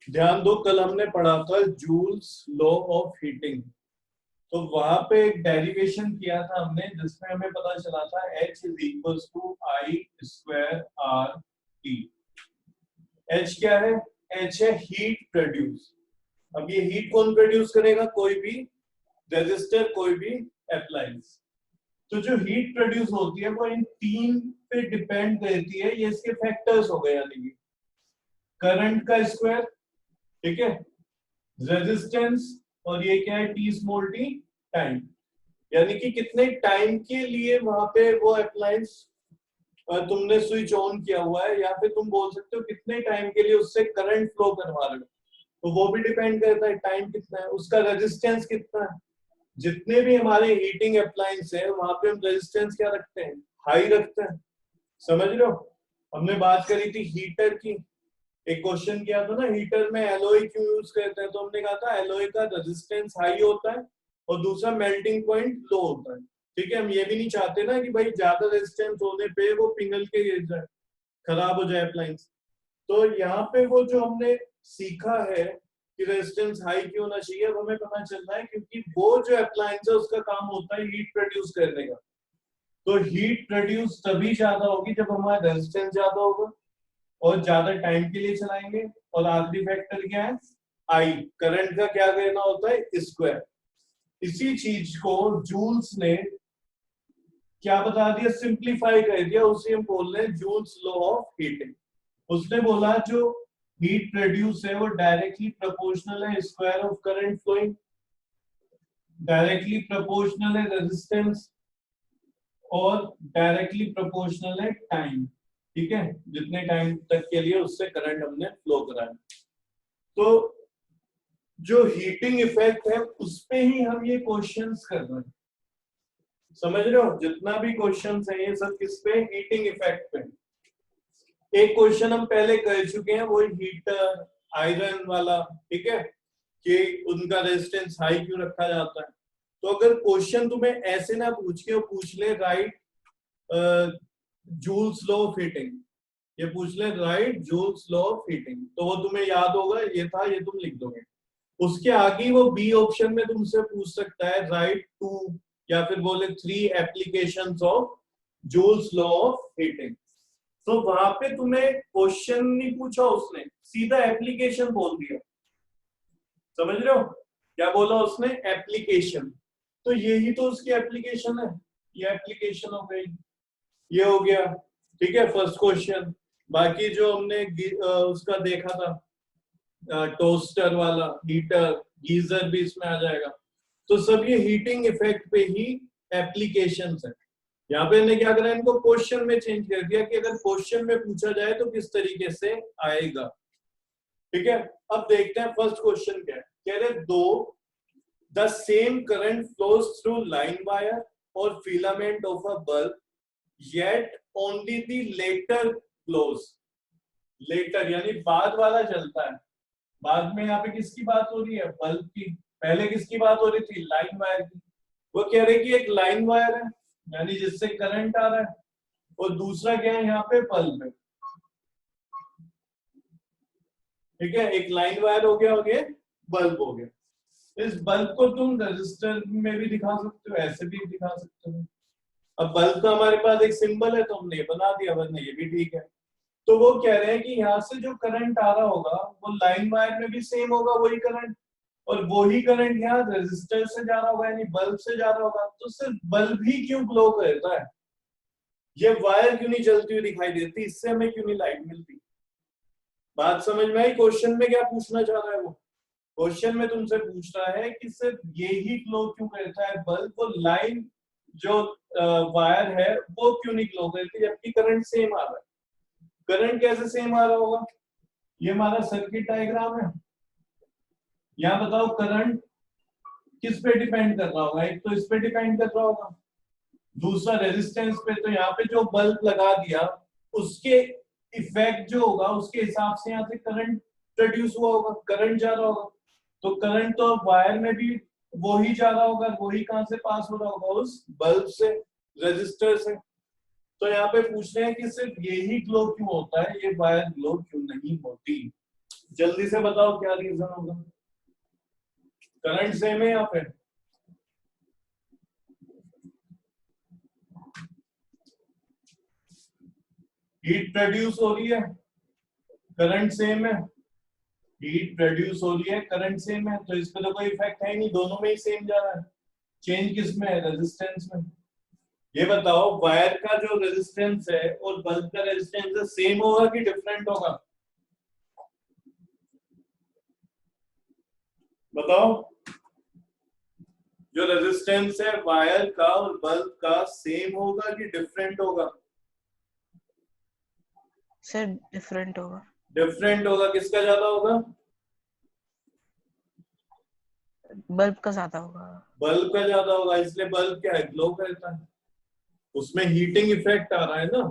ध्यान दो, कल हमने पढ़ा था जूल्स लॉ ऑफ हीटिंग। तो वहां पे एक डेरिवेशन किया था हमने, जिसमें हमें पता चला था H is equal to I square R T. H क्या है? H है हीट प्रोड्यूस। अब ये हीट कौन प्रोड्यूस करेगा? कोई भी रेजिस्टर, कोई भी अप्लायंस। तो जो हीट प्रोड्यूस होती है वो इन तीन पे डिपेंड करती है। ये इसके फैक्टर्स हो गए, यानी कि करंट का स्क्वायर, ठीक है, रेजिस्टेंस, और ये क्या है? T small T, time. यानी कि कितने टाइम के लिए वहां पे वो अप्लायंस तुमने स्विच ऑन किया हुआ है, या फिर तुम बोल सकते हो कितने टाइम के लिए उससे करंट फ्लो करवा रहे हो। तो वो भी डिपेंड करता है टाइम कितना है, उसका रेजिस्टेंस कितना है। जितने भी हमारे हीटिंग अप्लायंस है वहां पे हम रेजिस्टेंस क्या रखते हैं? हाई रखते हैं। समझ रहे हो? हमने बात करी थी हीटर की, एक क्वेश्चन किया था ना, हीटर में एलॉय क्यों यूज करते हैं? तो हमने कहा था एलॉय का रेजिस्टेंस हाई होता है और दूसरा मेल्टिंग पॉइंट लो होता है। ठीक है, हम ये भी नहीं चाहते ना कि भाई ज्यादा रेजिस्टेंस होने पे वो पिघल के गिर जाए, खराब हो जाए अप्लायंस। तो यहाँ पे वो जो हमने सीखा है कि रेजिस्टेंस हाई क्यों होना चाहिए, अब हमें पता चल रहा है क्योंकि वो जो अप्लायंस है उसका काम होता है हीट प्रोड्यूस करने का। तो हीट प्रोड्यूस तभी ज्यादा होगी जब हमारा रेजिस्टेंस ज्यादा होगा और ज्यादा टाइम के लिए चलाएंगे। और आखिरी फैक्टर क्या है? आई, करंट का क्या करना होता है? स्क्वायर। इसी चीज को जूल्स ने क्या बता दिया? सिंप्लीफाई कर दिया। उसे हम बोल रहे हैं जूल्स लॉ ऑफ हीटिंग। उसने बोला जो हीट प्रोड्यूस है वो डायरेक्टली प्रोपोर्शनल है square of current flowing, directly proportional है रेजिस्टेंस, और डायरेक्टली प्रोपोर्शनल है टाइम। ठीक है, जितने टाइम तक के लिए उससे करंट हमने फ्लो कराया। तो जो हीटिंग इफेक्ट है उस पे ही हम ये क्वेश्चंस कर रहे हैं। समझ रहे हो? जितना भी क्वेश्चंस है ये सब किस पे? हीटिंग इफेक्ट पे। एक क्वेश्चन हम पहले कर चुके हैं, वो हीटर आयरन वाला, ठीक है, कि उनका रेजिस्टेंस हाई क्यों रखा जाता है। तो अगर क्वेश्चन तुम्हें ऐसे ना पूछ के, पूछ ले right joules law of heating, ये पूछ ले right joules law of heating, तो वो तुम्हें याद होगा, ये था, ये तुम लिख दोगे। उसके आगे वो बी ऑप्शन में तुमसे पूछ सकता है राइट टू, या फिर बोले 3 applications of joules law of heating. तो वहां पे तुम्हें क्वेश्चन नहीं पूछा उसने, सीधा एप्लीकेशन बोल दिया। समझ रहे हो क्या बोला उसने? एप्लीकेशन। तो यही तो उसकी एप्लीकेशन है, ये एप्लीकेशन हो गई, ये हो गया। ठीक है, फर्स्ट क्वेश्चन। बाकी जो हमने उसका देखा था, टोस्टर वाला, हीटर, गीजर भी इसमें आ जाएगा। तो सब ये हीटिंग इफेक्ट पे ही एप्लीकेशंस है। यहाँ पे हमने क्या करा, इनको क्वेश्चन में चेंज कर दिया कि अगर क्वेश्चन में पूछा जाए तो किस तरीके से आएगा। ठीक है, अब देखते हैं फर्स्ट क्वेश्चन क्या है। कह रहे दो the same current flows through line wire और filament of a bulb, yet only the latter flows. Latter यानी बाद वाला चलता है। बाद में यहाँ पे किसकी बात हो रही है? बल्ब की। पहले किसकी बात हो रही थी? लाइन वायर की। वो कह रहे कि एक लाइन वायर है यानी जिससे करंट आ रहा है, और दूसरा क्या है यहाँ पे? बल्ब है। ठीक है, एक लाइन वायर हो गया, बल्ब हो गया। इस बल्ब को तुम रजिस्टर में भी दिखा सकते हो, ऐसे भी दिखा सकते हो। अब बल्ब का हमारे पास एक सिंबल है तो हमने ये बना दिया, वरना ये भी ठीक है। तो वो कह रहे हैं कि यहाँ से जो करंट आ रहा होगा वो लाइन वायर में भी सेम होगा वही करंट, और वही करंट यहाँ रेजिस्टर से जा रहा होगा यानी बल्ब से जा रहा होगा। तो सिर्फ बल्ब ही क्यों ग्लो करता है? ये वायर क्यों नहीं जलती हुई दिखाई देती? इससे हमें क्यों नहीं लाइट मिलती? बात समझ में आई? क्वेश्चन में क्या पूछना चाह रहा है वो? क्वेश्चन में तुमसे पूछ रहा है कि सिर्फ ये ही ग्लो क्यों करता है बल्ब, वो लाइन जो वायर है वो क्यों नहीं ग्लो करती जबकि करंट सेम आ रहा है? करंट कैसे सेम आ रहा होगा? ये हमारा सर्किट डायग्राम है। यहाँ बताओ करंट किस पे डिपेंड कर रहा होगा? एक तो इस पे डिपेंड कर रहा होगा, दूसरा रेजिस्टेंस पे। तो यहाँ पे जो बल्ब लगा दिया उसके इफेक्ट जो होगा उसके हिसाब से यहाँ से करंट प्रोड्यूस हुआ होगा, करंट जा रहा होगा। तो करंट तो वायर में भी वो ही जा रहा होगा, वो ही कहां से पास हो रहा होगा? उस बल्ब से, रेजिस्टर से। तो यहाँ पे पूछ रहे हैं कि सिर्फ यही ग्लो क्यों होता है, ये वायर ग्लो क्यों नहीं होती? जल्दी से बताओ क्या रीजन होगा? करंट सेम है यहाँ पे, हीट प्रोड्यूस हो रही है, करंट सेम है, हीट प्रोड्यूस हो रही है, करंट सेम है, तो इस पे तो कोई इफेक्ट है ही नहीं, दोनों में ही सेम जा रहा है। चेंज किस में है? रेजिस्टेंस में। ये बताओ वायर का जो रेजिस्टेंस है और बल्ब का रेजिस्टेंस सेम होगा कि डिफरेंट होगा? बताओ। जो रेजिस्टेंस है वायर का और बल्ब का सेम होगा कि डिफरेंट होगा? सर डिफरेंट होगा। डिफरेंट होगा। किसका ज्यादा होगा? बल्ब का ज्यादा होगा। बल्ब का ज्यादा होगा, इसलिए बल्ब क्या है? ग्लो करता है, उसमें हीटिंग इफेक्ट आ रहा है ना,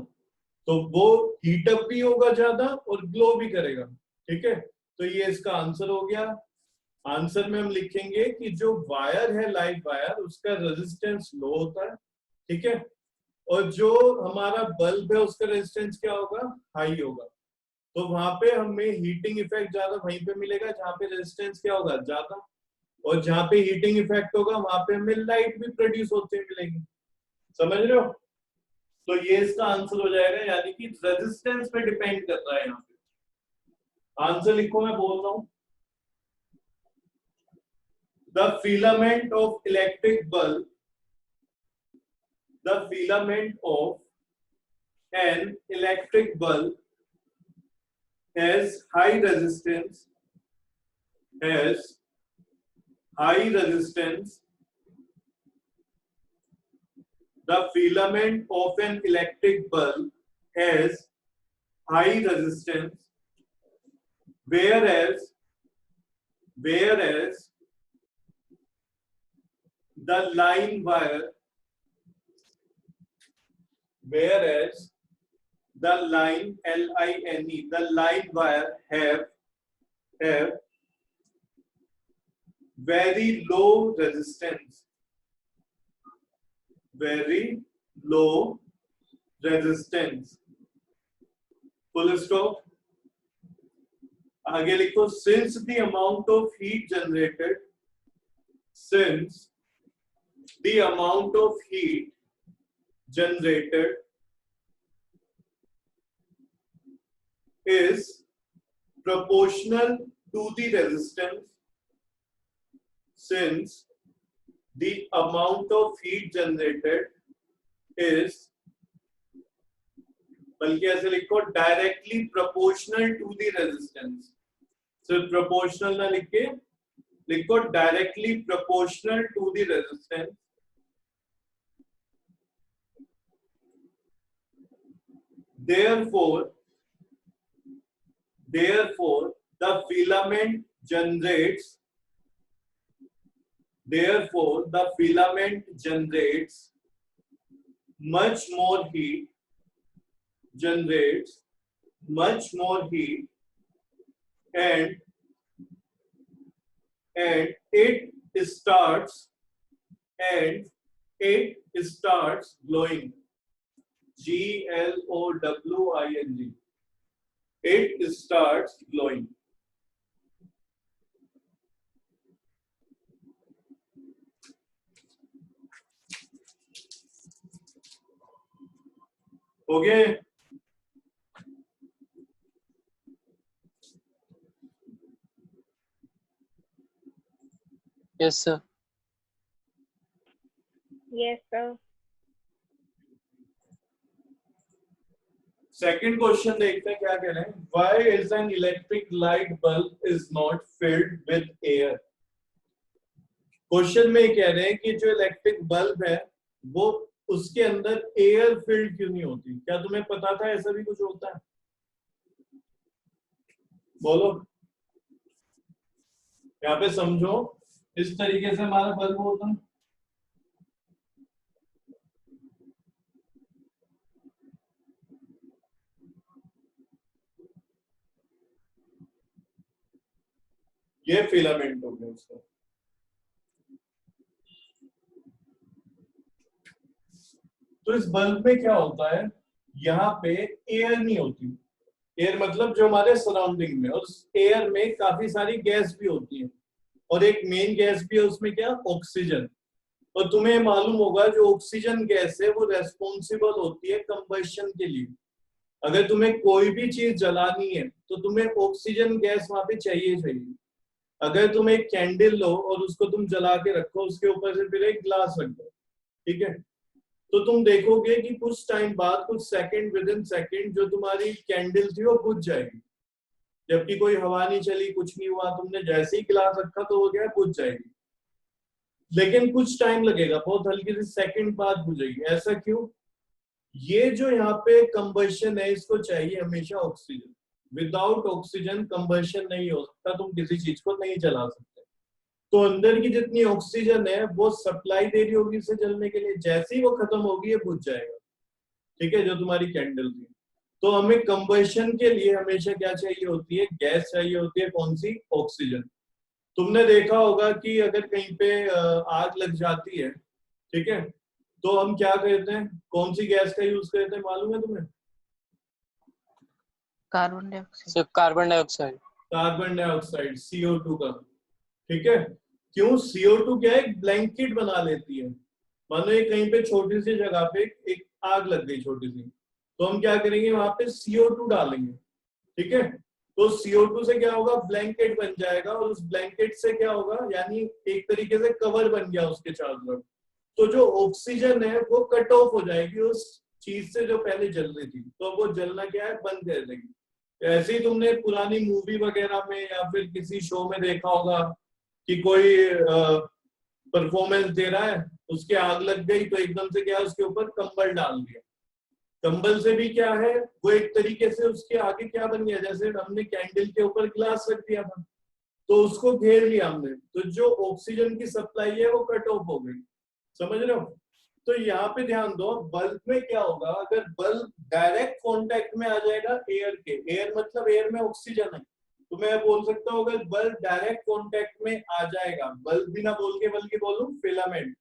तो वो हीट अप भी होगा ज्यादा और ग्लो भी करेगा। ठीक है, तो ये इसका आंसर हो गया। आंसर में हम लिखेंगे कि जो वायर है लाइव वायर उसका रेजिस्टेंस लो होता है, ठीक है, और जो हमारा बल्ब है उसका रेजिस्टेंस क्या होगा? हाई होगा। तो वहां पे हमें हीटिंग इफेक्ट ज्यादा वहीं पे मिलेगा जहां पे रेजिस्टेंस क्या होगा? ज्यादा, और जहां पे हीटिंग इफेक्ट होगा वहां पे हमें लाइट भी प्रोड्यूस होते मिलेंगे। समझ रहे हो? तो ये इसका आंसर हो जाएगा, यानी कि रेजिस्टेंस पे डिपेंड कर रहा है यहाँ पे। आंसर लिखो, मैं बोल रहा हूं। The filament of electric bulb, the filament of an electric bulb has high resistance, has high resistance. The filament of an electric bulb has high resistance, whereas the line wire, whereas the line line the line wire have very low resistance, very low resistance, full stop। आगे लिखो, since the amount of heat generated, since the amount of heat generated is proportional to the resistance, since the amount of heat generated is, बल्कि ऐसे लिखो, directly proportional to the resistance. सिर्फ proportional ना लिख के लिखो directly proportional to the resistance. therefore the filament generates, therefore the filament generates much more heat, generates much more heat, and it starts glowing, glowing, it starts glowing। Okay, yes sir. Yes, sir. Second question देखते हैं क्या कह रहे हैं। Why is an electric light bulb is not filled with air? Question में कह रहे हैं कि जो इलेक्ट्रिक बल्ब है वो उसके अंदर एयर फिल्ड क्यों नहीं होती? क्या तुम्हें पता था ऐसा भी कुछ होता है? बोलो, यहाँ पे समझो, इस तरीके से हमारा बल्ब होता है, ये फिलामेंट हो गया उसका। तो इस बल्ब में क्या होता है, यहाँ पे एयर नहीं होती, एयर मतलब जो हमारे सराउंडिंग में, और एयर में काफी सारी गैस भी होती है, और एक मेन गैस भी है उसमें, क्या, ऑक्सीजन। और तुम्हें मालूम होगा जो ऑक्सीजन गैस है वो रेस्पॉन्सिबल होती है कंबशन के लिए। अगर तुम्हें कोई भी चीज जलानी है तो तुम्हें ऑक्सीजन गैस वहां पे चाहिए चाहिए। अगर तुम एक कैंडल लो और उसको तुम जला के रखो, उसके ऊपर से फिर एक ग्लास रख दो, ठीक है, तो तुम देखोगे कि कुछ टाइम बाद, कुछ सेकंड, विद इन सेकंड, जो तुम्हारी कैंडल थी वो बुझ जाएगी, जबकि कोई हवा नहीं चली, कुछ नहीं हुआ, तुमने जैसे ही गिलास रखा तो वो क्या, बुझ जाएगी। लेकिन कुछ टाइम लगेगा, बहुत हल्की सी सेकंड बाद बुझेगी। ऐसा क्यों? ये जो यहाँ पे कंबशन है, इसको चाहिए हमेशा ऑक्सीजन। विदाउट ऑक्सीजन कंबशन नहीं हो सकता, तुम किसी चीज को नहीं जला सकते। तो अंदर की जितनी ऑक्सीजन है वो सप्लाई दे रही होगी इसे जलने के लिए, जैसे ही वो खत्म होगी ये बुझ जाएगा, ठीक है, जो तुम्हारी कैंडल थी। तो हमें कंबशन के लिए हमेशा क्या चाहिए होती है, गैस चाहिए होती है, कौन सी, ऑक्सीजन। तुमने देखा होगा कि अगर कहीं पे आग लग जाती है, ठीक है, तो हम क्या करते हैं, कौन सी गैस का यूज करते हैं, मालूम है तुम्हें? Carbon dioxide. सिर्फ carbon dioxide. Carbon dioxide, CO2 का, ठीक है। क्यों? CO2 क्या है, एक ब्लैंकेट बना लेती है। मानो ये कहीं पे छोटी सी जगह पे एक आग लग गई छोटी सी, तो हम क्या करेंगे, वहां पे CO2 डालेंगे, ठीक है। तो CO2 से क्या होगा, ब्लैंकेट बन जाएगा, और उस ब्लैंकेट से क्या होगा, यानी एक तरीके से कवर बन गया उसके चारों तरफ। तो जो ऑक्सीजन है वो कट ऑफ हो जाएगी उस चीज से जो पहले जल रही थी, तो वो जलना क्या है, बंद कर देगी। ऐसे ही तुमने पुरानी मूवी वगैरह में या फिर किसी शो में देखा होगा कि कोई परफॉर्मेंस दे रहा है, उसके आग लग गई तो एकदम से क्या, उसके ऊपर कंबल डाल दिया। कंबल से भी क्या है, वो एक तरीके से उसके आगे क्या बन गया, जैसे हमने कैंडल के ऊपर ग्लास रख दिया था, तो उसको घेर लिया हमने, तो जो ऑक्सीजन की सप्लाई है वो कट ऑफ हो गई। समझ रहे हो? तो यहाँ पे ध्यान दो, बल्ब में क्या होगा, अगर बल्ब डायरेक्ट कांटेक्ट में आ जाएगा एयर के, एयर मतलब एयर में ऑक्सीजन है, तो मैं बोल सकता हूँ अगर बल्ब डायरेक्ट कांटेक्ट में आ जाएगा, बल्ब भी ना बोल के बल्कि बोलूं फिलामेंट,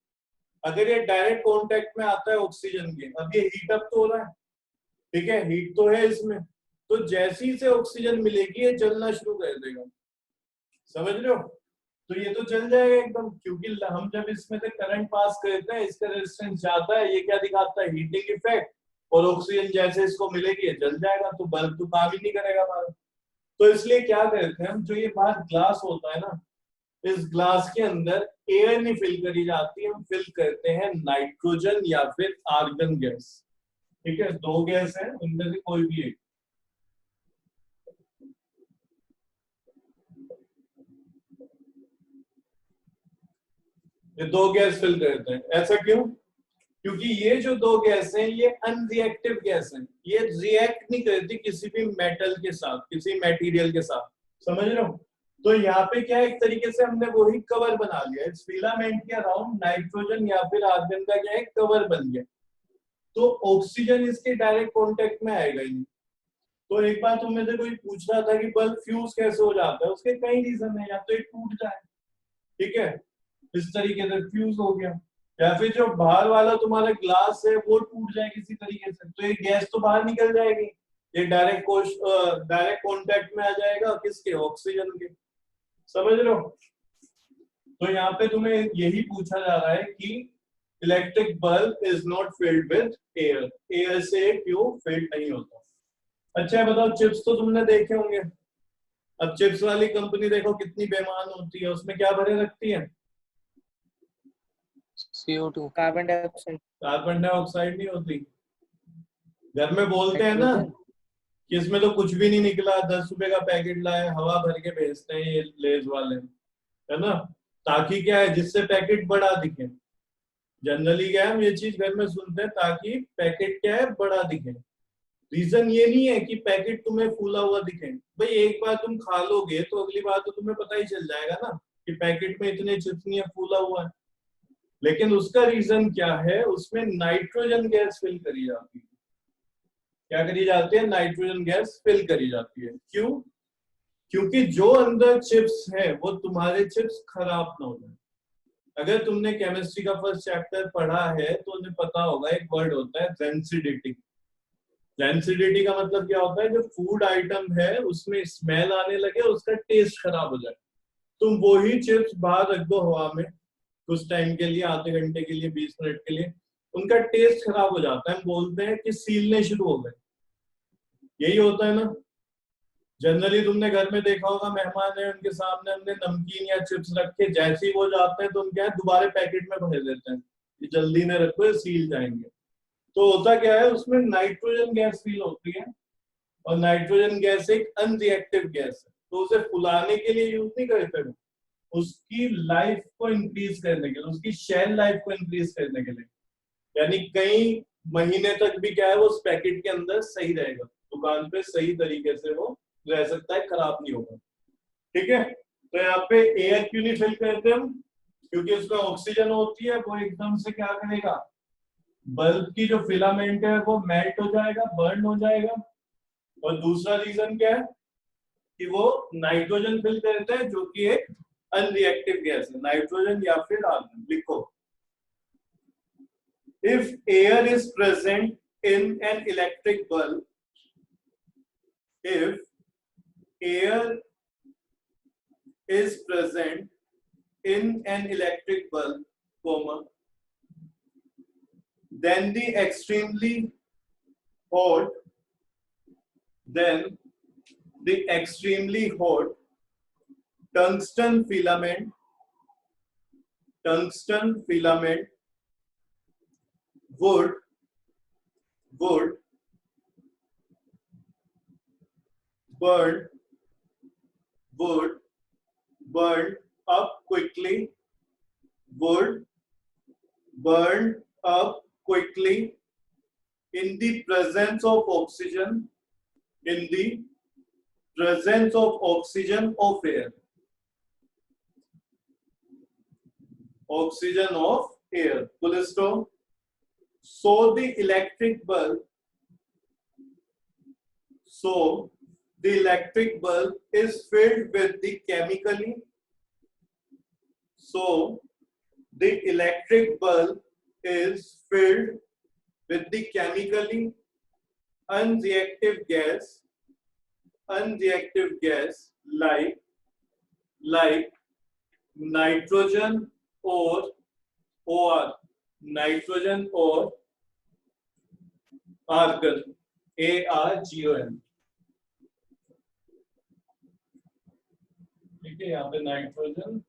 अगर ये डायरेक्ट कांटेक्ट में आता है ऑक्सीजन के, अब ये हीट अप तो हो रहा है, ठीक है, हीट तो है इसमें, तो जैसी से ऑक्सीजन मिलेगी ये जलना शुरू कर देगा। समझ रहे हो? तो ये तो जल जाएगा एकदम, क्योंकि हम जब इसमें से करंट पास करते हैं इसका रेजिस्टेंस ज्यादा है, ये क्या दिखाता है, हीटिंग इफेक्ट, और ऑक्सीजन जैसे इसको मिलेगी ये जल जाएगा, तो बल्ब तो काम ही नहीं करेगा हमारा। तो इसलिए क्या करते हैं हम, जो ये बाहर ग्लास होता है ना, इस ग्लास के अंदर एयर नहीं फिल करी जाती, हम फिल करते हैं नाइट्रोजन या फिर आर्गन गैस, ठीक है, दो गैस है, उनमें से कोई भी एक। ये दो गैस फिल करते हैं। ऐसा क्यों? क्योंकि ये जो दो गैस हैं ये अनरिएक्टिव गैस हैं, ये रिएक्ट नहीं करती किसी भी मेटल के साथ, किसी मटेरियल के साथ। समझ रहे हो? तो यहाँ पे क्या एक तरीके से हमने वही कवर बना लिया, इस फिलामेंट के अराउंड नाइट्रोजन या फिर आर्गन का क्या एक कवर बन गया, तो ऑक्सीजन इसके डायरेक्ट कांटेक्ट में आएगा ही नहीं। तो एक बार तुम में से कोई पूछ रहा था कि बल्ब फ्यूज कैसे हो जाता है, उसके कई रीजन है, या तो ये टूट जाए, ठीक है, इस तरीके से फ्यूज हो गया, या फिर जो बाहर वाला तुम्हारा ग्लास है वो टूट जाए किसी तरीके से, तो ये गैस तो बाहर निकल जाएगी, ये डायरेक्ट कांटेक्ट में आ जाएगा किसके, ऑक्सीजन के। समझ रहे हो? तो यहाँ पे तुम्हें यही पूछा जा रहा है कि electric bulb is not filled with air, air से क्यों फिल्ड नहीं होता। अच्छा है, बताओ, चिप्स तो तुमने देखे होंगे। अब चिप्स वाली कंपनी देखो कितनी बेईमान होती है, उसमें क्या भरे रखती है, CO2। Carbon dioxide. Carbon dioxide नहीं होती। घर में बोलते हैं ना कि इसमें तो कुछ भी नहीं निकला, 10 रुपए का पैकेट लाए, हवा भर के भेजते हैं ये लेज वाले, है ना, ताकि क्या है, जिससे पैकेट बड़ा दिखे। जनरली क्या है, हम ये चीज घर में सुनते हैं ताकि पैकेट क्या है, बड़ा दिखे। रीजन ये नहीं है कि पैकेट तुम्हें फूला हुआ दिखे, भाई एक बार तुम खा लोगे तो अगली बार तो तुम्हें पता ही चल जाएगा ना कि पैकेट में इतने चिप्स नहीं है, फूला हुआ है। लेकिन उसका रीजन क्या है, उसमें नाइट्रोजन गैस फिल करी जाती है। क्या करी जाती है, नाइट्रोजन गैस फिल करी जाती है। क्यों? क्योंकि जो अंदर चिप्स है वो तुम्हारे चिप्स खराब ना हो जाए। अगर तुमने केमिस्ट्री का फर्स्ट चैप्टर पढ़ा है तो उन्हें पता होगा, एक वर्ड होता है रेंसिडिटी। रेंसिडिटी का मतलब क्या होता है, जो फूड आइटम है उसमें स्मेल आने लगे, उसका टेस्ट खराब हो जाए। तुम वही चिप्स बाहर रख दो हवा में कुछ टाइम के लिए, आधे घंटे के लिए, 20 मिनट के लिए, उनका टेस्ट खराब हो जाता है। हम बोलते हैं कि सीलने शुरू हो गए। यही होता है ना। जनरली तुमने घर में देखा होगा, मेहमान है उनके सामने हमने नमकीन या चिप्स रखे, जैसे ही वो जाते हैं तो हम क्या है, दोबारा पैकेट में भर देते हैं कि जल्दी में रखो ये सील जाएंगे। तो होता क्या है, उसमें नाइट्रोजन गैस फील होती है, और नाइट्रोजन गैस एक अनरिएक्टिव गैस है, तो उसे फुलाने के लिए यूज नहीं करते हैं, उसकी लाइफ को इंक्रीज करने के लिए, उसकी शेल लाइफ को इंक्रीज करने के लिए। यानी कई महीने तक भी क्या है, वो उस पैकेट के अंदर सही रहेगा, दुकान पे सही तरीके से वो रह सकता है, खराब नहीं होगा। ठीक है। तो यहाँ पे एयर क्यों नहीं फिल करते हम, क्योंकि उसमें ऑक्सीजन होती है, वो एकदम से क्या करेगा, बल्ब की जो फिलामेंट है वो मेल्ट हो जाएगा, बर्न हो जाएगा। और दूसरा रीजन क्या है कि वो नाइट्रोजन फिल करते हैं, जो कि एक अनरिएक्टिव गैस है, नाइट्रोजन या फिर आर्गन। लिखो, if air is present in an electric bulb, if air is present in an electric bulb, comma, then the extremely hot, then the extremely hot tungsten filament would burn up quickly, would burn up quickly in the presence of oxygen, in the presence of oxygen of air, oxygen of air, full stop. So the electric bulb is filled with the chemically, so the electric bulb is filled with the chemically unreactive gas like nitrogen or OR, nitrogen or argon, ARGON। ठीक है, यहाँ पे nitrogen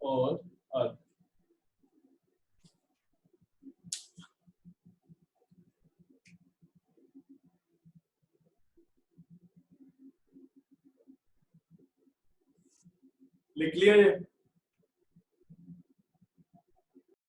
और argon. लिख लिया ये।